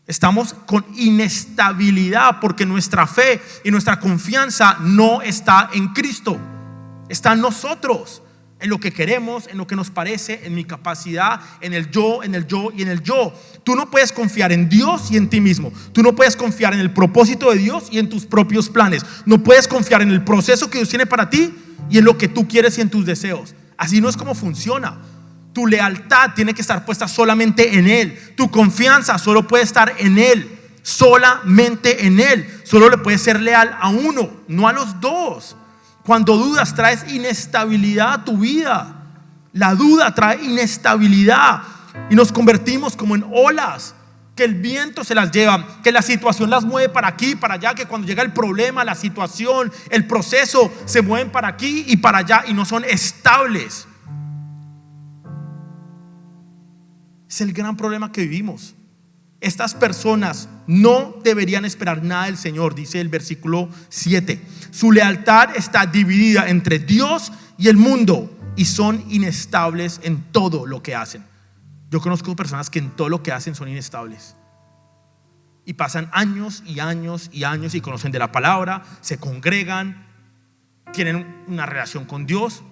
Estamos con inestabilidad porque nuestra fe y nuestra confianza no está en Cristo, está en nosotros, en lo que queremos, en lo que nos parece, en mi capacidad, en el yo, en el yo y en el yo. Tú no puedes confiar en Dios y en ti mismo. Tú no puedes confiar en el propósito de Dios y en tus propios planes. No puedes confiar en el proceso que Dios tiene para ti y en lo que tú quieres y en tus deseos. Así no es como funciona. Tu lealtad tiene que estar puesta solamente en Él. Tu confianza solo puede estar en Él. Solamente en Él. Solo le puedes ser leal a uno, no a los dos. Cuando dudas, traes inestabilidad a tu vida. La duda trae inestabilidad y nos convertimos como en olas que el viento se las lleva, que la situación las mueve para aquí, para allá, que cuando llega el problema, la situación, el proceso, se mueven para aquí y para allá y no son estables. Es el gran problema que vivimos. Estas personas no deberían esperar nada del Señor, dice el versículo 7. Su lealtad está dividida entre Dios y el mundo y son inestables en todo lo que hacen. Yo conozco personas que en todo lo que hacen son inestables y pasan años y años y años y conocen de la palabra, se congregan, tienen una relación con Dios,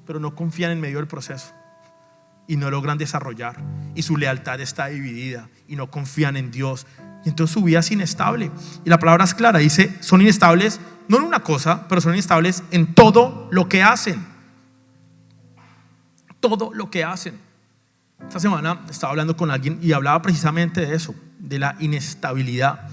pero no confían en medio del proceso y no logran desarrollar, y su lealtad está dividida y no confían en Dios, y entonces su vida es inestable. Y la palabra es clara, dice: son inestables no en una cosa, pero son inestables en todo lo que hacen. Todo lo que hacen. Esta semana estaba hablando con alguien y hablaba precisamente de eso, de la inestabilidad.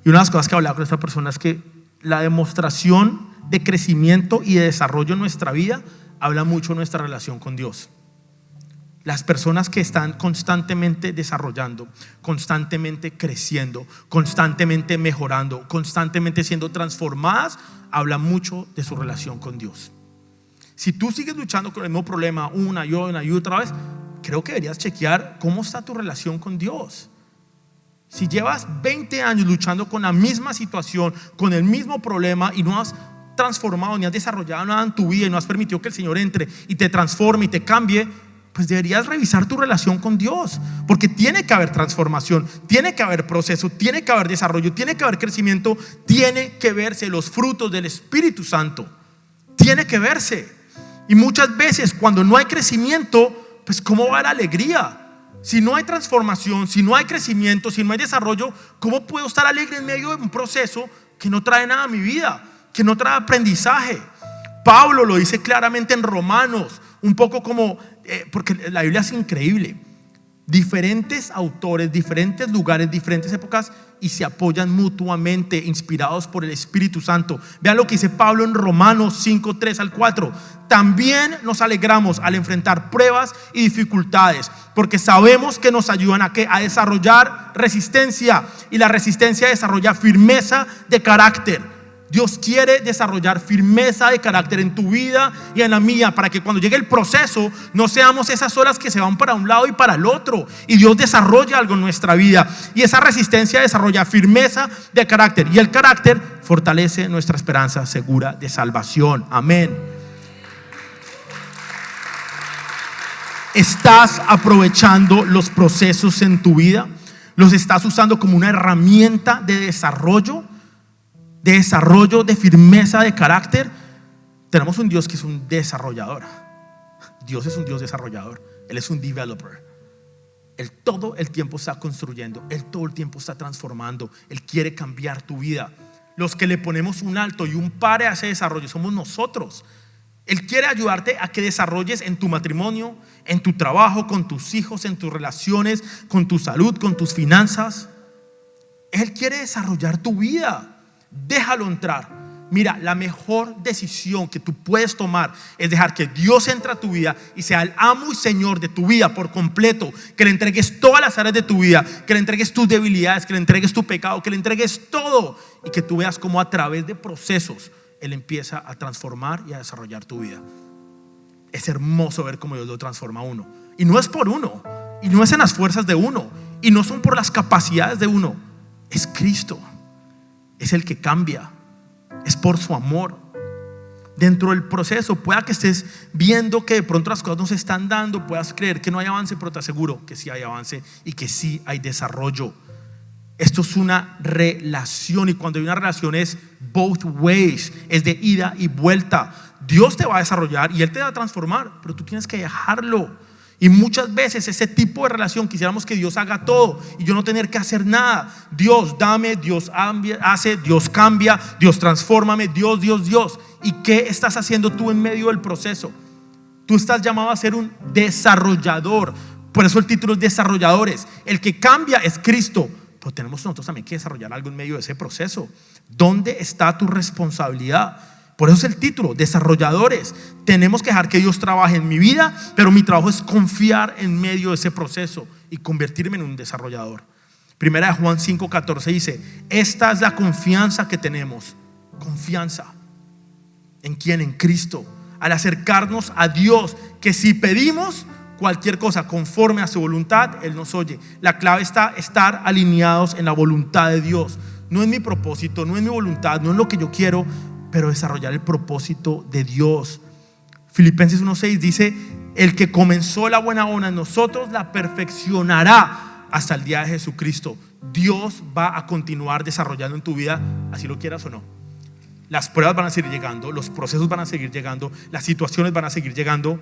Y una de las cosas que hablaba con esta persona es que la demostración de crecimiento y de desarrollo en nuestra vida habla mucho de nuestra relación con Dios. Las personas que están constantemente desarrollando, constantemente creciendo, constantemente mejorando, constantemente siendo transformadas, hablan mucho de su relación con Dios. Si tú sigues luchando con el mismo problema una y otra vez, creo que deberías chequear cómo está tu relación con Dios. Si llevas 20 años luchando con la misma situación, con el mismo problema, y no has transformado ni has desarrollado nada en tu vida y no has permitido que el Señor entre y te transforme y te cambie, pues deberías revisar tu relación con Dios, porque tiene que haber transformación, tiene que haber proceso, tiene que haber desarrollo, tiene que haber crecimiento, tiene que verse los frutos del Espíritu Santo, tiene que verse. Y muchas veces cuando no hay crecimiento, pues ¿cómo va la alegría? Si no hay transformación, si no hay crecimiento, si no hay desarrollo, ¿cómo puedo estar alegre en medio de un proceso que no trae nada a mi vida, que no trae aprendizaje? Pablo lo dice claramente en Romanos, un poco como, porque la Biblia es increíble. Diferentes autores, diferentes lugares, diferentes épocas, y se apoyan mutuamente, inspirados por el Espíritu Santo. Vean lo que dice Pablo en Romanos 5, 3 al 4. También nos alegramos al enfrentar pruebas y dificultades, porque sabemos que nos ayudan a desarrollar resistencia, y la resistencia desarrolla firmeza de carácter. Dios quiere desarrollar firmeza de carácter en tu vida y en la mía, para que cuando llegue el proceso no seamos esas olas que se van para un lado y para el otro, y Dios desarrolla algo en nuestra vida, y esa resistencia desarrolla firmeza de carácter, y el carácter fortalece nuestra esperanza segura de salvación. Amén. ¿Estás aprovechando los procesos en tu vida? ¿Los estás usando como una herramienta de desarrollo? De firmeza de carácter. Tenemos un Dios que es un desarrollador. Dios es un Dios desarrollador. Él es un developer. Él todo el tiempo está construyendo. Él todo el tiempo está transformando. Él quiere cambiar tu vida. Los que le ponemos un alto y un pare a ese desarrollo somos nosotros. Él quiere ayudarte a que desarrolles en tu matrimonio, en tu trabajo, con tus hijos, en tus relaciones, con tu salud, con tus finanzas. Él quiere desarrollar tu vida. Déjalo entrar. Mira, la mejor decisión que tú puedes tomar es dejar que Dios entre a tu vida y sea el amo y Señor de tu vida por completo. Que le entregues todas las áreas de tu vida, que le entregues tus debilidades, que le entregues tu pecado, que le entregues todo, y que tú veas cómo a través de procesos Él empieza a transformar y a desarrollar tu vida. Es hermoso ver cómo Dios lo transforma a uno, y no es por uno, y no es en las fuerzas de uno, y no son por las capacidades de uno. Es Cristo. Es el que cambia, es por su amor. Dentro del proceso, pueda que estés viendo que de pronto las cosas no se están dando, puedas creer que no hay avance, pero te aseguro que sí hay avance y que sí hay desarrollo. Esto es una relación, y cuando hay una relación es both ways, es de ida y vuelta. Dios te va a desarrollar y Él te va a transformar, pero tú tienes que dejarlo. Y muchas veces ese tipo de relación quisiéramos que Dios haga todo y yo no tener que hacer nada. Dios dame, Dios hace, Dios cambia, Dios transfórmame, Dios. ¿Y qué estás haciendo tú en medio del proceso? Tú estás llamado a ser un desarrollador. Por eso el título es Desarrolladores. El que cambia es Cristo, pero tenemos nosotros también que desarrollar algo en medio de ese proceso. ¿Dónde está tu responsabilidad? Por eso es el título, Desarrolladores. Tenemos que dejar que Dios trabaje en mi vida, pero mi trabajo es confiar en medio de ese proceso y convertirme en un desarrollador. Primera de Juan 5:14 dice: esta es la confianza que tenemos. Confianza. ¿En quién? En Cristo. Al acercarnos a Dios, que si pedimos cualquier cosa conforme a su voluntad, Él nos oye. La clave está estar alineados en la voluntad de Dios. No en mi propósito, no en mi voluntad, no en lo que yo quiero, pero desarrollar el propósito de Dios. Filipenses 1:6 dice: el que comenzó la buena obra en nosotros la perfeccionará hasta el día de Jesucristo. Dios va a continuar desarrollando en tu vida, así lo quieras o no. Las pruebas van a seguir llegando, los procesos van a seguir llegando, las situaciones van a seguir llegando,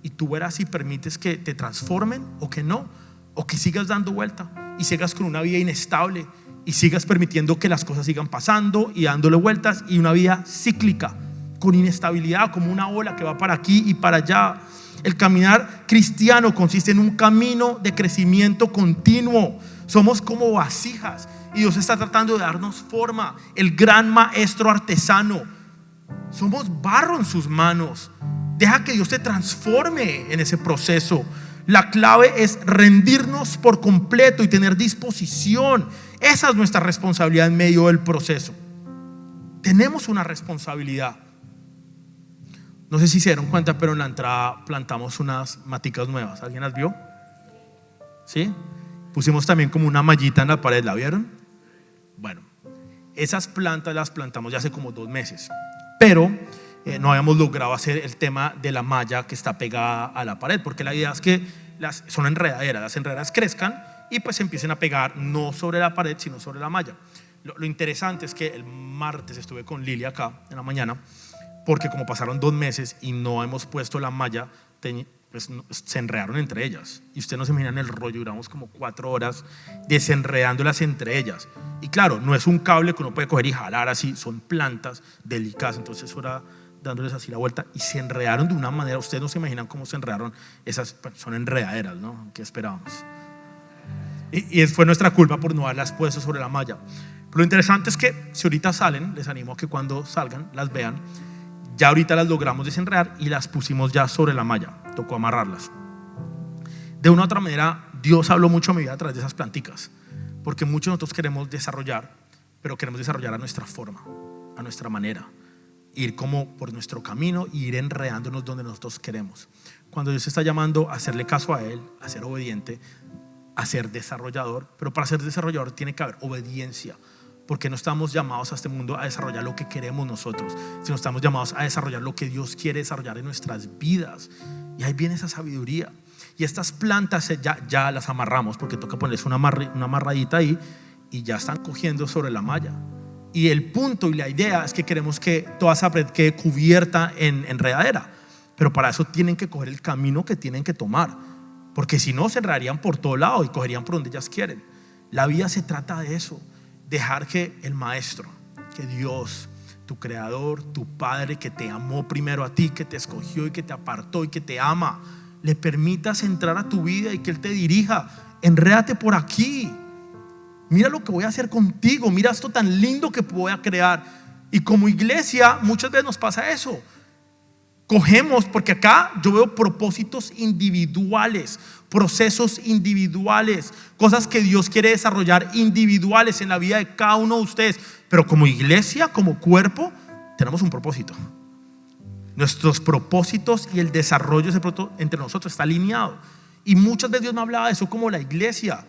y tú verás si permites que te transformen o que no, o que sigas dando vuelta y sigas con una vida inestable y sigas permitiendo que las cosas sigan pasando y dándole vueltas, y una vida cíclica con inestabilidad, como una ola que va para aquí y para allá. El caminar cristiano consiste en un camino de crecimiento continuo. Somos como vasijas y Dios está tratando de darnos forma. El gran maestro artesano, somos barro en sus manos. Deja que Dios te transforme en ese proceso. La clave es rendirnos por completo y tener disposición. Esa es nuestra responsabilidad en medio del proceso. Tenemos una responsabilidad. No sé si se dieron cuenta, pero en la entrada plantamos unas maticas nuevas. ¿Alguien las vio? ¿Sí? Pusimos también como una mallita en la pared. ¿La vieron? Bueno, esas plantas las plantamos ya hace como 2 meses, pero no habíamos logrado hacer el tema de la malla que está pegada a la pared, porque la idea es que son enredaderas, las enredaderas crezcan y pues se empiecen a pegar no sobre la pared, sino sobre la malla. Lo interesante es que el martes estuve con Lili acá en la mañana, porque como pasaron 2 meses y no hemos puesto la malla, pues se enredaron entre ellas. Y ustedes no se imaginan el rollo, duramos como 4 horas desenredándolas entre ellas. Y claro, no es un cable que uno puede coger y jalar así, son plantas delicadas. Entonces eso era dándoles así la vuelta y se enredaron de una manera. Ustedes no se imaginan cómo se enredaron. Esas son enredaderas, ¿no? ¿Qué esperábamos? Y fue nuestra culpa por no haberlas puesto sobre la malla. Pero lo interesante es que si ahorita salen, les animo a que cuando salgan las vean. Ya ahorita las logramos desenredar y las pusimos ya sobre la malla. Tocó amarrarlas. De una u otra manera, Dios habló mucho a mi vida a través de esas planticas, porque muchos de nosotros queremos desarrollar, pero queremos desarrollar a nuestra forma, a nuestra manera, ir como por nuestro camino y ir enredándonos donde nosotros queremos. Cuando Dios está llamando a hacerle caso a Él, a ser obediente, a ser desarrollador, pero para ser desarrollador tiene que haber obediencia, porque no estamos llamados a este mundo a desarrollar lo que queremos nosotros, sino estamos llamados a desarrollar lo que Dios quiere desarrollar en nuestras vidas. Y ahí viene esa sabiduría. Y estas plantas ya las amarramos, porque toca ponerles una amarradita ahí, y ya están cogiendo sobre la malla. Y el punto y la idea es que queremos que toda esa pared quede cubierta en enredadera, pero para eso tienen que coger el camino que tienen que tomar, porque si no se enredarían por todo lado y cogerían por donde ellas quieren. La vida se trata de eso. Dejar que el maestro, que Dios, tu creador, tu padre, que te amó primero a ti, que te escogió y que te apartó y que te ama, le permitas entrar a tu vida y que Él te dirija. Enrédate por aquí. Mira lo que voy a hacer contigo. Mira esto tan lindo que voy a crear. Y como iglesia muchas veces nos pasa eso. Cogemos, porque acá yo veo propósitos individuales, procesos individuales, cosas que Dios quiere desarrollar individuales en la vida de cada uno de ustedes. Pero como iglesia, como cuerpo, tenemos un propósito. Nuestros propósitos y el desarrollo de ese propósito entre nosotros está alineado. Y muchas veces Dios me hablaba de eso como la iglesia.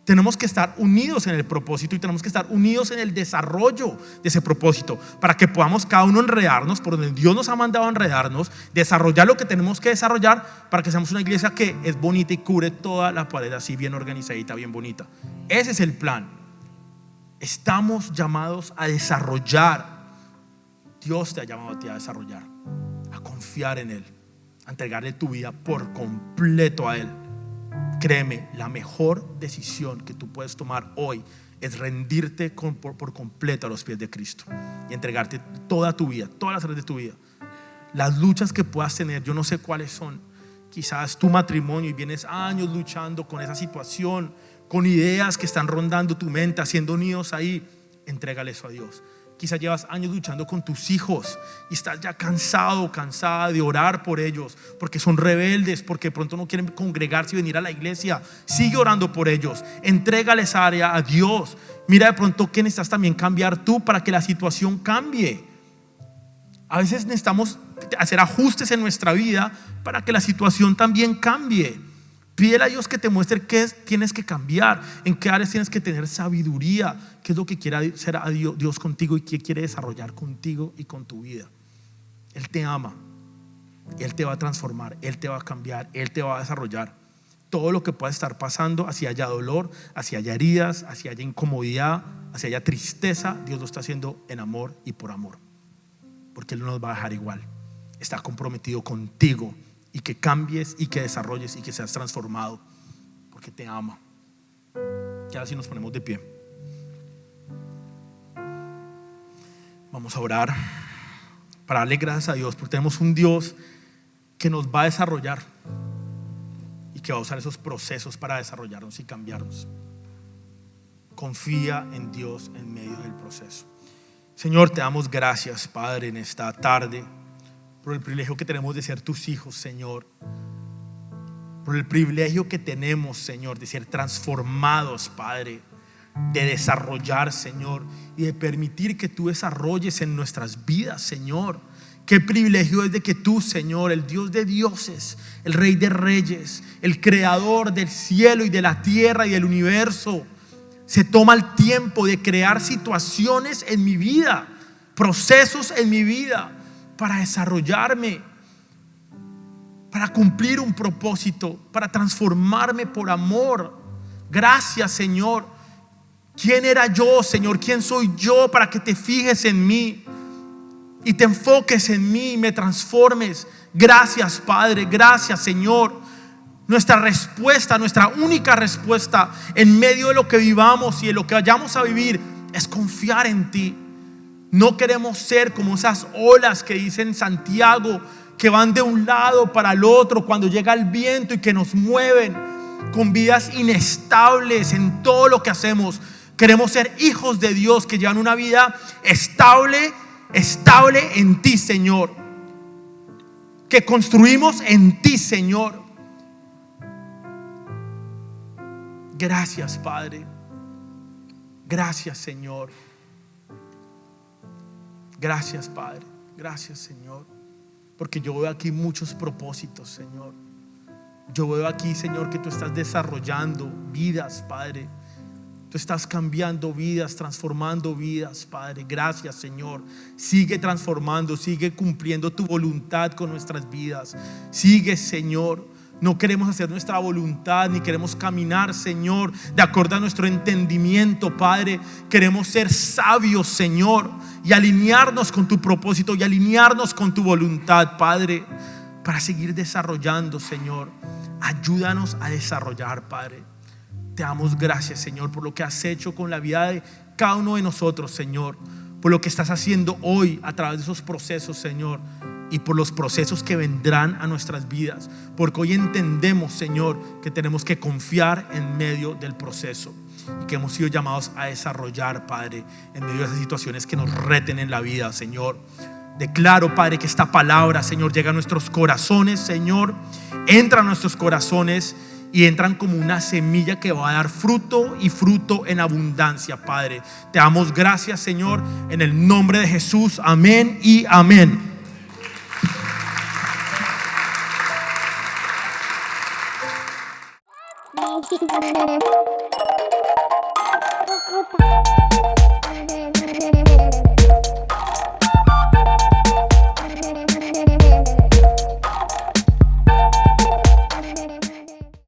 Tenemos que estar unidos en el propósito y tenemos que estar unidos en el desarrollo de ese propósito, para que podamos cada uno enredarnos por donde Dios nos ha mandado a enredarnos, desarrollar lo que tenemos que desarrollar, para que seamos una iglesia que es bonita y cubre toda la pared así bien organizadita, bien bonita. Ese es el plan. Estamos llamados a desarrollar. Dios te ha llamado a ti a desarrollar, a confiar en Él, a entregarle tu vida por completo a Él. Créeme, la mejor decisión que tú puedes tomar hoy es rendirte por completo a los pies de Cristo y entregarte toda tu vida, todas las áreas de tu vida. las luchas que puedas tener, yo no sé cuáles son. Quizás tu matrimonio y vienes años luchando con esa situación, con ideas que están rondando tu mente, haciendo nidos ahí. Entrégale eso a Dios. Quizás llevas años luchando con tus hijos y estás ya cansado, cansada de orar por ellos, porque son rebeldes, porque de pronto no quieren congregarse y venir a la iglesia. Sigue orando por ellos. Entrégale esa área a Dios. Mira de pronto que necesitas también cambiar tú para que la situación cambie. A veces necesitamos hacer ajustes en nuestra vida para que la situación también cambie. Pídele a Dios que te muestre qué tienes que cambiar, en qué áreas tienes que tener sabiduría, qué es lo que quiere hacer a Dios contigo y qué quiere desarrollar contigo y con tu vida. Él te ama, Él te va a transformar, Él te va a cambiar, Él te va a desarrollar. Todo lo que pueda estar pasando, así haya dolor, así haya heridas, así haya incomodidad, así haya tristeza, Dios lo está haciendo en amor y por amor, porque Él no nos va a dejar igual. Está comprometido contigo y que cambies y que desarrolles y que seas transformado, porque te ama. Y ahora sí nos ponemos de pie. Vamos a orar para darle gracias a Dios, porque tenemos un Dios que nos va a desarrollar y que va a usar esos procesos para desarrollarnos y cambiarnos. Confía en Dios en medio del proceso. Señor, te damos gracias, Padre, en esta tarde, por el privilegio que tenemos de ser tus hijos, Señor. Por el privilegio que tenemos, Señor, de ser transformados, Padre, de desarrollar, Señor, y de permitir que tú desarrolles en nuestras vidas, Señor. Qué privilegio es de que tú, Señor, el Dios de dioses, el Rey de reyes, el creador del cielo y de la tierra y del universo, se toma el tiempo de crear situaciones en mi vida, procesos en mi vida, para desarrollarme, para cumplir un propósito, para transformarme por amor. Gracias, Señor. ¿Quién era yo, Señor? ¿Quién soy yo para que te fijes en mí y te enfoques en mí y me transformes? Gracias, Padre. Gracias, Señor. Nuestra respuesta, nuestra única respuesta en medio de lo que vivamos y de lo que vayamos a vivir es confiar en ti. No queremos ser como esas olas que dicen Santiago, que van de un lado para el otro cuando llega el viento y que nos mueven, con vidas inestables en todo lo que hacemos. Queremos ser hijos de Dios que llevan una vida estable en ti, Señor, que construimos en ti, Señor. Gracias, Padre. Gracias, Señor. Gracias, Padre. Gracias, Señor, porque yo veo aquí muchos propósitos, Señor. Yo veo aquí, Señor, que tú estás desarrollando vidas, Padre. Tú estás cambiando vidas, transformando vidas, Padre. Gracias, Señor. Sigue transformando, sigue cumpliendo tu voluntad con nuestras vidas. Sigue, Señor. No queremos hacer nuestra voluntad, ni queremos caminar, Señor, de acuerdo a nuestro entendimiento, Padre. Queremos ser sabios, Señor, y alinearnos con tu propósito y alinearnos con tu voluntad, Padre, para seguir desarrollando, Señor. Ayúdanos a desarrollar, Padre. Te damos gracias, Señor, por lo que has hecho con la vida de cada uno de nosotros, Señor, por lo que estás haciendo hoy a través de esos procesos, Señor, y por los procesos que vendrán a nuestras vidas, porque hoy entendemos, Señor, que tenemos que confiar en medio del proceso y que hemos sido llamados a desarrollar, Padre, en medio de esas situaciones que nos reten en la vida, Señor. Declaro, Padre, que esta palabra, Señor, llega a nuestros corazones, Señor, entra a nuestros corazones y entran como una semilla que va a dar fruto y fruto en abundancia, Padre. Te damos gracias, Señor, en el nombre de Jesús. Amén y amén.